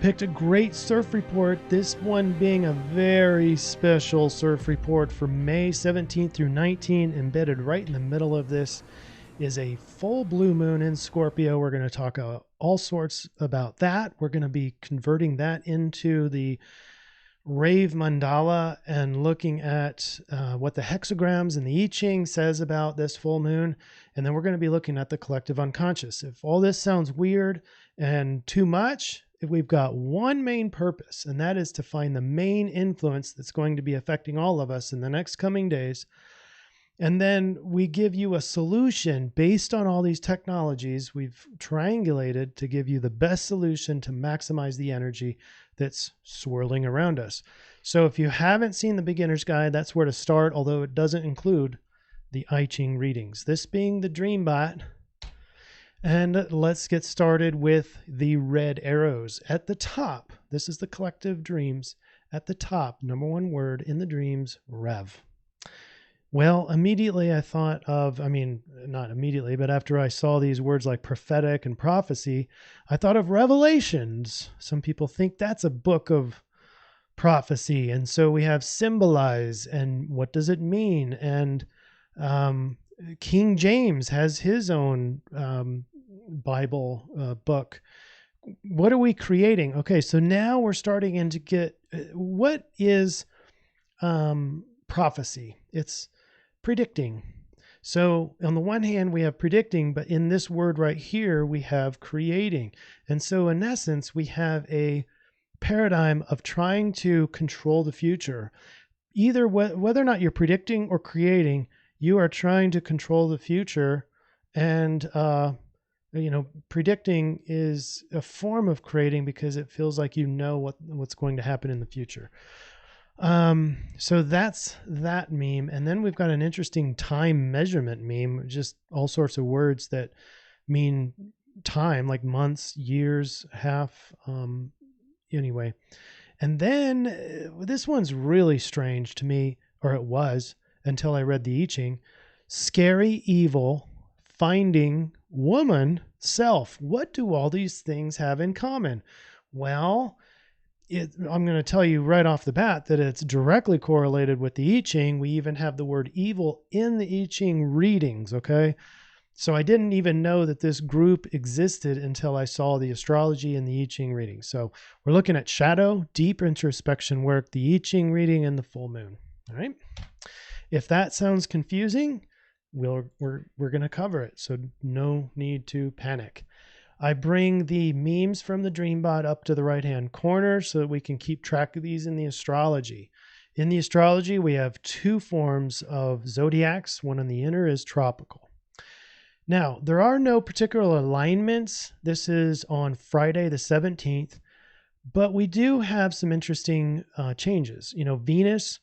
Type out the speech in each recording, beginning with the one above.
picked a great surf report, this one being a very special surf report for May 17th through 19. Embedded right in the middle of this is a full blue moon in Scorpio. We're going to talk all sorts about that. We're going to be converting that into the Rave Mandala and looking at what the hexagrams and the I-Ching says about this full moon. And then we're going to be looking at the collective unconscious. If all this sounds weird and too much, we've got one main purpose, and that is to find the main influence that's going to be affecting all of us in the next coming days. And then we give you a solution based on all these technologies we've triangulated to give you the best solution to maximize the energy that's swirling around us. So if you haven't seen the beginner's guide, that's where to start, although it doesn't include the I-Ching readings. This being the DreamBot. And let's get started with the red arrows. At the top, this is the collective dreams. At the top, number one word in the dreams, Rev. Well, immediately I thought of, not immediately, but after I saw these words like prophetic and prophecy, I thought of Revelations. Some people think that's a book of prophecy. And so we have symbolize, and what does it mean? And King James has his own Bible book. What are we creating? Okay, so now we're starting in to get, what is prophecy? It's predicting. So on the one hand, we have predicting, but in this word right here, we have creating. And so in essence, we have a paradigm of trying to control the future. Either whether or not you're predicting or creating, you are trying to control the future. And, predicting is a form of creating because it feels like you know what's going to happen in the future. So that's that meme. And then we've got an interesting time measurement meme, just all sorts of words that mean time, like months, years, half, anyway. And then this one's really strange to me, or it was until I read the I-Ching. Scary, evil, finding, woman, self. What do all these things have in common? Well, I'm going to tell you right off the bat that it's directly correlated with the I-Ching. We even have the word evil in the I-Ching readings, okay? So I didn't even know that this group existed until I saw the astrology and the I-Ching readings. So we're looking at shadow, deep introspection work, the I-Ching reading, and the full moon, all right? If that sounds confusing, we're going to cover it, so no need to panic. I bring the memes from the DreamBot up to the right-hand corner so that we can keep track of these in the astrology. In the astrology, we have two forms of zodiacs. One on the inner is tropical. Now, there are no particular alignments. This is on Friday the 17th, but we do have some interesting changes. Venus,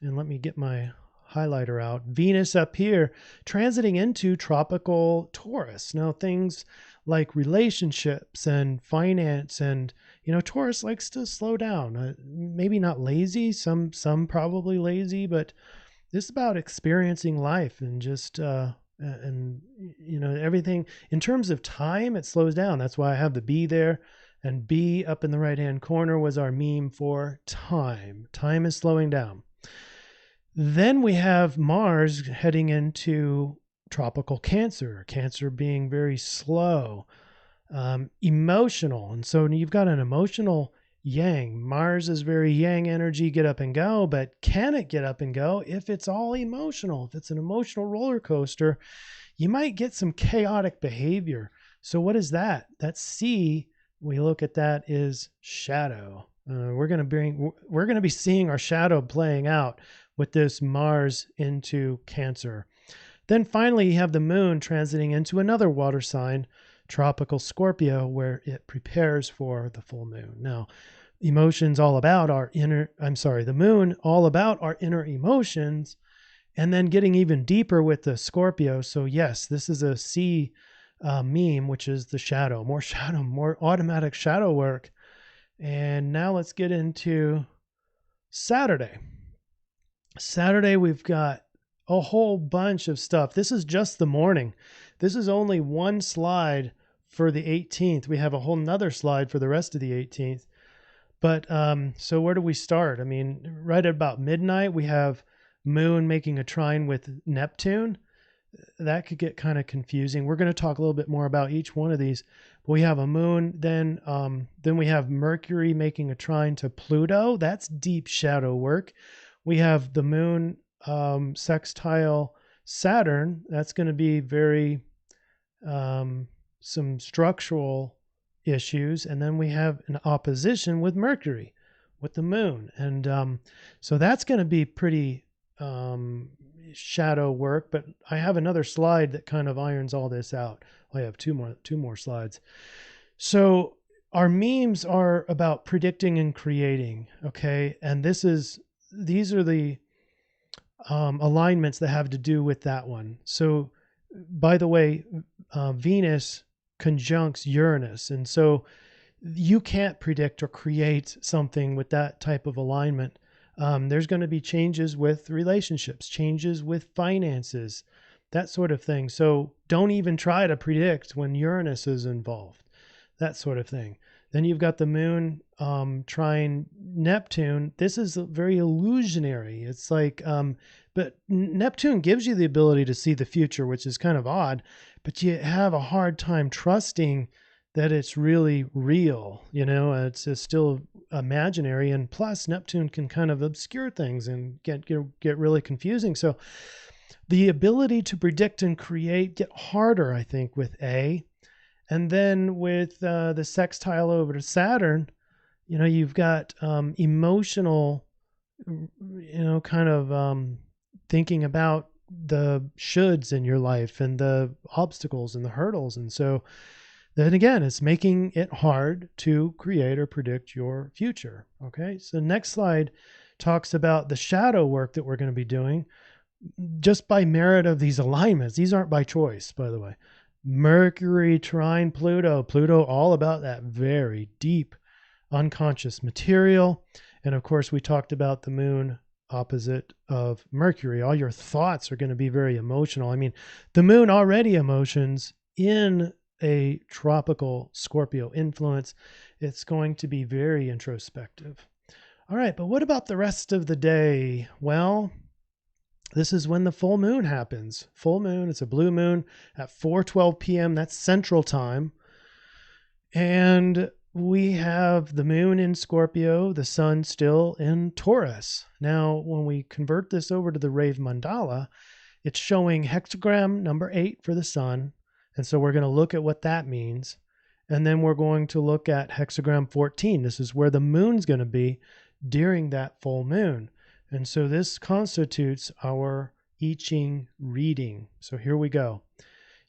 and let me get my highlighter out. Venus up here transiting into tropical Taurus. Now, things like relationships and finance, and Taurus likes to slow down. Maybe not lazy, some probably lazy, but this is about experiencing life and just everything in terms of time. It slows down. That's why I have the B there, and B up in the right hand corner was our meme for time. Time is slowing down. Then we have Mars heading into tropical Cancer, Cancer being very slow, emotional. And so you've got an emotional yang. Mars is very yang energy, get up and go, but can it get up and go if it's all emotional? If it's an emotional roller coaster, you might get some chaotic behavior. So what is that? That C, we look at that, is shadow. We're going to be seeing our shadow playing out with this Mars into Cancer. Then finally, you have the moon transiting into another water sign, tropical Scorpio, where it prepares for the full moon. Now, emotions all about the moon all about our inner emotions, and then getting even deeper with the Scorpio. So yes, this is a C meme, which is the shadow, more automatic shadow work. And now let's get into Saturday. Saturday, we've got a whole bunch of stuff. This is just the morning. This is only one slide for the 18th. We have a whole nother slide for the rest of the 18th. But so where do we start? I mean, right at about midnight, we have Moon making a trine with Neptune. That could get kind of confusing. We're going to talk a little bit more about each one of these. But we have a Moon, then we have Mercury making a trine to Pluto. That's deep shadow work. We have the Moon sextile Saturn. That's going to be very some structural issues. And then we have an opposition with Mercury, with the Moon. And so that's going to be pretty shadow work. But I have another slide that kind of irons all this out. I have two more slides. So our memes are about predicting and creating. Okay. And these are the alignments that have to do with that one. So by the way, Venus conjuncts Uranus. And so you can't predict or create something with that type of alignment. There's going to be changes with relationships, changes with finances, that sort of thing. So don't even try to predict when Uranus is involved, that sort of thing. Then you've got the Moon trine Neptune. This is very illusionary. It's like, but Neptune gives you the ability to see the future, which is kind of odd, but you have a hard time trusting that it's really real. You know, it's still imaginary. And plus Neptune can kind of obscure things and get really confusing. So the ability to predict and create get harder, I think, with A. And then with the sextile over to Saturn, you know, you've got emotional, you know, kind of thinking about the shoulds in your life and the obstacles and the hurdles. And so then again, it's making it hard to create or predict your future. Okay, so next slide talks about the shadow work that we're going to be doing just by merit of these alignments. These aren't by choice, by the way. Mercury trine Pluto. Pluto, all about that very deep unconscious material. And of course, we talked about the Moon opposite of Mercury. All your thoughts are going to be very emotional. I mean, the Moon already emotions in a tropical Scorpio influence. It's going to be very introspective. All right, but what about the rest of the day? Well, this is when the full moon happens. Full moon, it's a blue moon at 4:12 p.m. That's Central Time. And we have the moon in Scorpio, the sun still in Taurus. Now, when we convert this over to the Rave Mandala, it's showing hexagram number 8 for the sun. And so we're going to look at what that means. And then we're going to look at hexagram 14. This is where the moon's going to be during that full moon. And so this constitutes our I-Ching reading. So here we go.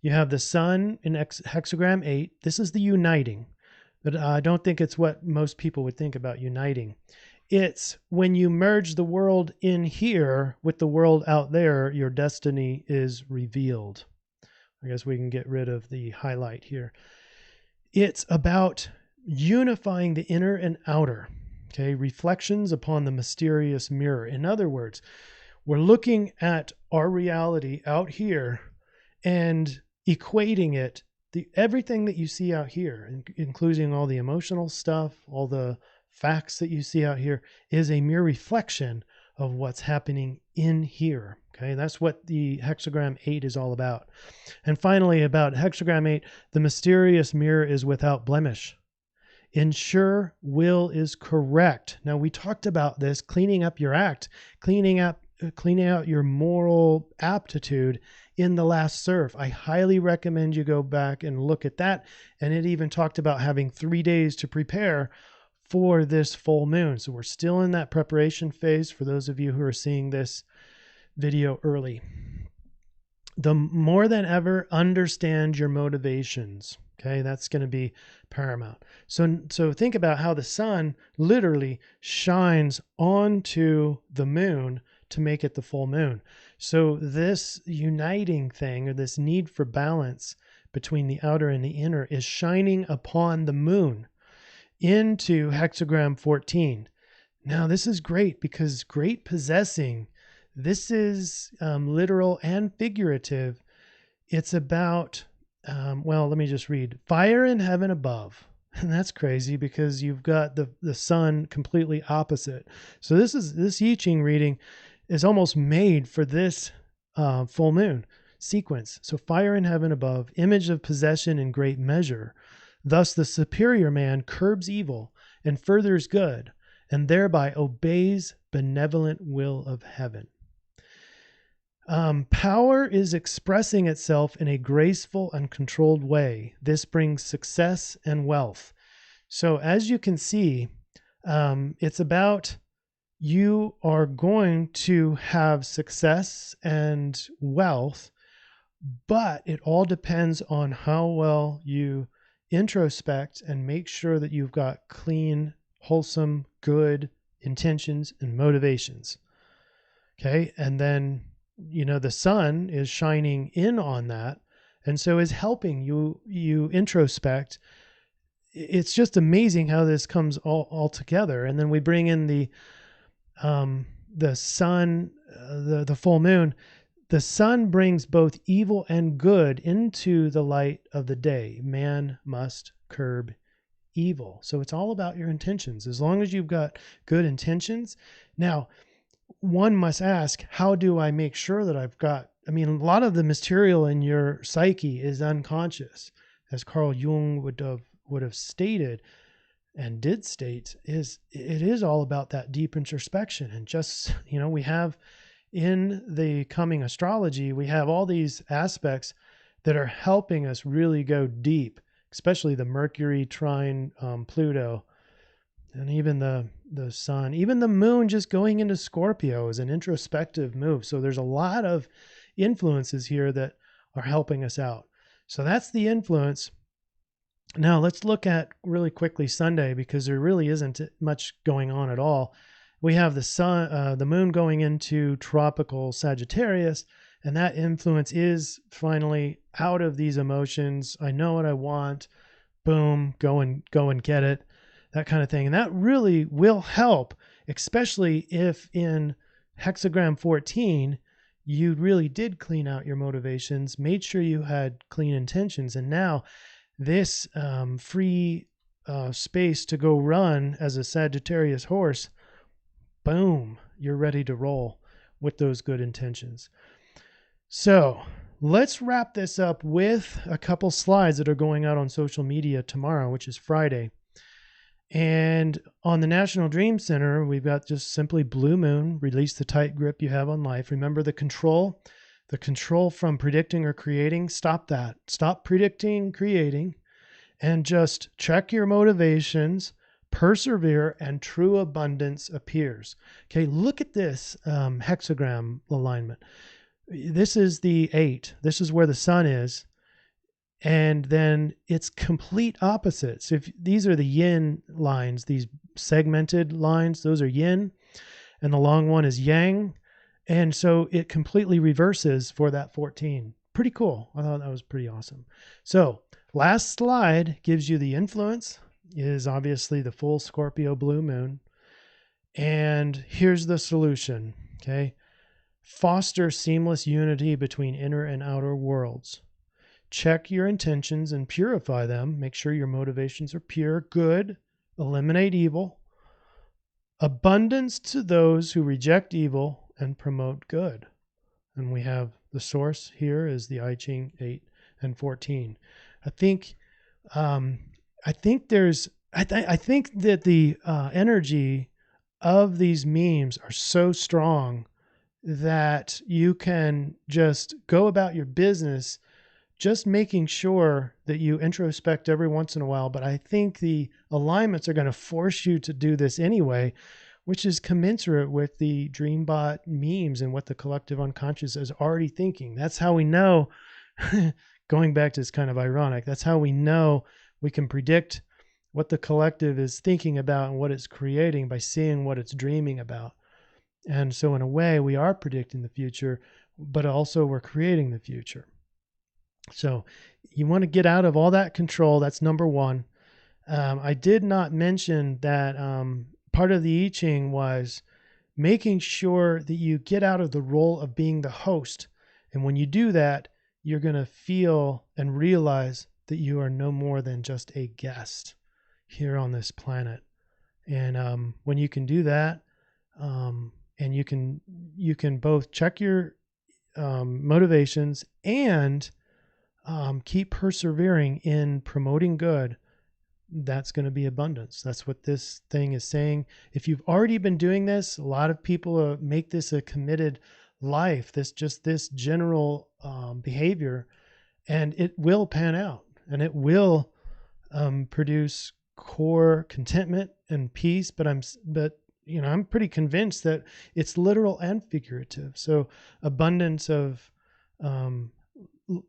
You have the sun in hexagram 8. This is the uniting. But I don't think it's what most people would think about uniting. It's when you merge the world in here with the world out there, your destiny is revealed. I guess we can get rid of the highlight here. It's about unifying the inner and outer. Okay, reflections upon the mysterious mirror. In other words, we're looking at our reality out here and equating it, everything that you see out here, including all the emotional stuff, all the facts that you see out here, is a mere reflection of what's happening in here. Okay, that's what the hexagram 8 is all about. And finally, about hexagram 8, the mysterious mirror is without blemish. Ensure will is correct. Now, we talked about this, cleaning up your act, cleaning out your moral aptitude in the last CIRF. I highly recommend you go back and look at that. And it even talked about having 3 days to prepare for this full moon. So we're still in that preparation phase for those of you who are seeing this video early. The more than ever, understand your motivations. Okay, that's going to be paramount. So think about how the sun literally shines onto the moon to make it the full moon. So this uniting thing, or this need for balance between the outer and the inner, is shining upon the moon into hexagram 14. Now this is great because great possessing, this is literal and figurative. It's about, well, let me just read. Fire in heaven above, And that's crazy because you've got the sun completely opposite. So this I-Ching reading is almost made for this full moon sequence. So fire in heaven above, image of possession in great measure. Thus the superior man curbs evil and furthers good, and thereby obeys benevolent will of heaven. Power is expressing itself in a graceful and controlled way. This brings success and wealth. So as you can see, it's about you are going to have success and wealth, but it all depends on how well you introspect and make sure that you've got clean, wholesome, good intentions and motivations. Okay. And then, the sun is shining in on that. And so is helping you introspect. It's just amazing how this comes all together. And then we bring in the sun, the full moon. The sun brings both evil and good into the light of the day. Man must curb evil. So it's all about your intentions. As long as you've got good intentions. Now, one must ask, how do I make sure that I've got, a lot of the material in your psyche is unconscious, as Carl Jung would have stated and did state, it is all about that deep introspection. And just, we have in the coming astrology, we have all these aspects that are helping us really go deep, especially the Mercury trine Pluto, and even the sun, even the moon just going into Scorpio is an introspective move. So there's a lot of influences here that are helping us out. So that's the influence. Now let's look at really quickly Sunday, because there really isn't much going on at all. We have the sun, the moon going into tropical Sagittarius, and that influence is finally out of these emotions. I know what I want. Boom, go and get it. That kind of thing. And that really will help, especially if in hexagram 14, you really did clean out your motivations, made sure you had clean intentions. And now this free space to go run as a Sagittarius horse, boom, you're ready to roll with those good intentions. So let's wrap this up with a couple slides that are going out on social media tomorrow, which is Friday. And on the National Dream Center, we've got just simply blue moon, release the tight grip you have on life. Remember the control from predicting or creating. Stop that. Stop predicting, creating, and just check your motivations, persevere, and true abundance appears. Okay, look at this hexagram alignment. This is the 8. This is where the sun is. And then it's complete opposite. So if these are the yin lines, these segmented lines, those are yin, and the long one is yang. And so it completely reverses for that 14. Pretty cool. I thought that was pretty awesome. So last slide gives you the influence, is obviously the full Scorpio blue moon. And here's the solution. Okay. Foster seamless unity between inner and outer worlds. Check your intentions and purify them. Make sure your motivations are pure, good, eliminate evil. Abundance to those who reject evil and promote good. And we have the source here is the I-Ching 8 and 14. I think that the energy of these memes are so strong that you can just go about your business just making sure that you introspect every once in a while. But I think the alignments are going to force you to do this anyway, which is commensurate with the DreamBot memes and what the collective unconscious is already thinking. That's how we know, going back to, it's kind of ironic, that's how we know we can predict what the collective is thinking about and what it's creating by seeing what it's dreaming about. And so in a way, we are predicting the future, but also we're creating the future. So you want to get out of all that control. That's number one. I did not mention that part of the I-Ching was making sure that you get out of the role of being the host. And when you do that, you're going to feel and realize that you are no more than just a guest. here on this planet. And when you can do that, and you can both check your motivations and keep persevering in promoting good, that's going to be abundance. That's what this thing is saying. If you've already been doing this, a lot of people make this a committed life, this general behavior, and it will pan out, and it will produce core contentment and peace. But I'm pretty convinced that it's literal and figurative. So abundance of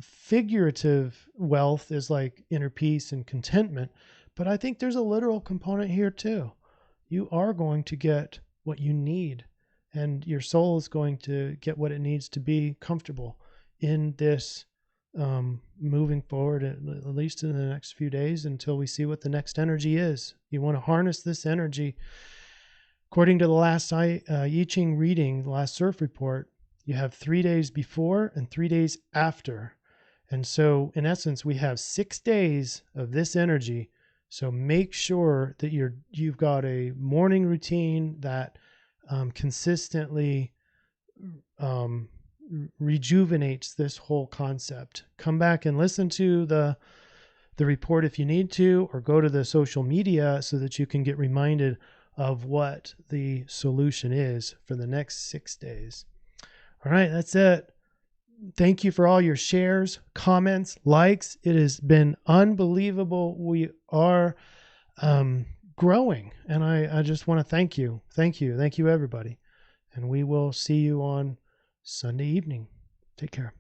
figurative wealth is like inner peace and contentment, but I think there's a literal component here too. You are going to get what you need, and your soul is going to get what it needs to be comfortable in this moving forward, at least in the next few days, until we see what the next energy is. You want to harness this energy. According to the last I-Ching reading, the last CIRF report, you have 3 days before and 3 days after. And so in essence, we have 6 days of this energy. So make sure that you've got a morning routine that consistently rejuvenates this whole concept. Come back and listen to the report if you need to, or go to the social media so that you can get reminded of what the solution is for the next 6 days. All right, that's it. Thank you for all your shares, comments, likes. It has been unbelievable. We are growing, and I just want to thank you. Thank you, everybody. And we will see you on Sunday evening. Take care.